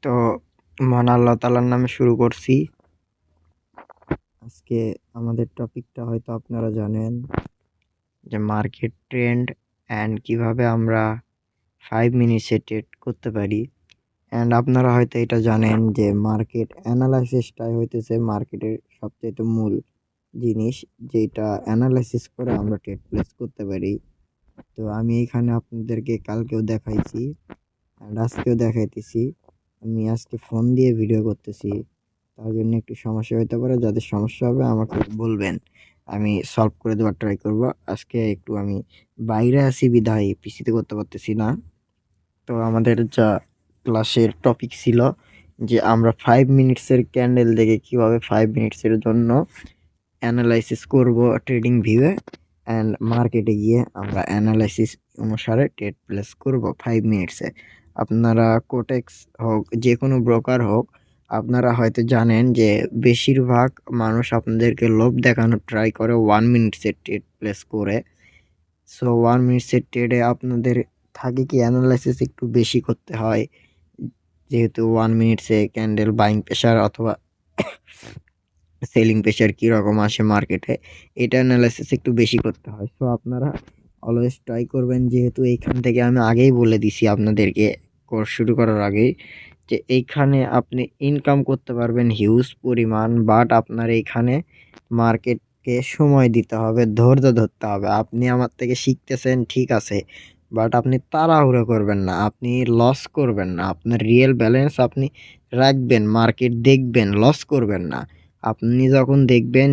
তো মহান আল্লাহ তাআলার নামে শুরু করছি। আজকে আমাদের টপিকটা হয়তো আপনারা জানেন যে মার্কেট ট্রেন্ড অ্যান্ড কিভাবে আমরা 5 মিনিটসে ট্রেড করতে পারি। অ্যান্ড আপনারা হয়তো এটা জানেন যে মার্কেট অ্যানালাইসিসটাই হইতেছে মার্কেটের সবচাইতে মূল জিনিস, যেটা অ্যানালাইসিস করে আমরা ট্রেড প্লেস করতে পারি। তো আমি এখানে আপনাদেরকে কালকেও দেখাইছি অ্যান্ড আজকেও দেখাইতেছি। আমি আজকে ফোন দিয়ে ভিডিও করতেছি, তার জন্য একটু সমস্যা হতে পারে। যাদের সমস্যা হবে আমাকে বলবেন, আমি সলভ করে দেওয়ার ট্রাই করব। আজকে একটু আমি বাইরে আছি বিধায় পিসিতে করতে পারতেছি না। তো আমাদের যা ক্লাসের টপিক ছিল যে আমরা 5 মিনিটসের ক্যান্ডেল দেখে কিভাবে 5 মিনিটসের জন্য অ্যানালাইসিস করব ট্রেডিং ভিউয়ে, অ্যান্ড মার্কেটে গিয়ে আমরা অ্যানালাইসিস অনুসারে ট্রেড প্লেস করব 5 মিনিটসে। আপনারা কোটেক্স হোক, যে কোনো ব্রোকার হোক, আপনারা হয়তো জানেন যে বেশিরভাগ মানুষ আপনাদেরকে লোভ দেখানোর ট্রাই করে 1 মিনিটসের ট্রেড প্লেস করে। সো 1 মিনিটসের ট্রেডে আপনাদের থাকে কি অ্যানালাইসিস একটু বেশি করতে হয়, যেহেতু 1 মিনিটসে ক্যান্ডেল বাইং প্রেশার অথবা সেলিং প্রেশার কীরকম আসে মার্কেটে, এটা অ্যানালাইসিস একটু বেশি করতে হয়। সো আপনারা অলওয়েজ ট্রাই করবেন, যেহেতু এইখান থেকে আমি আগেই বলে দিছি আপনাদেরকে কোর্স শুরু করার আগেই, যে এইখানে আপনি ইনকাম করতে পারবেন হিউজ পরিমাণ, বাট আপনার এইখানে মার্কেটকে সময় দিতে হবে, ধৈর্য ধরতে হবে। আপনি আমার থেকে শিখতেছেন ঠিক আছে, বাট আপনি তাড়াহুড়ো করবেন না, আপনি লস করবেন না, আপনার রিয়েল ব্যালেন্স আপনি রাখবেন, মার্কেট দেখবেন, লস করবেন না। আপনি যখন দেখবেন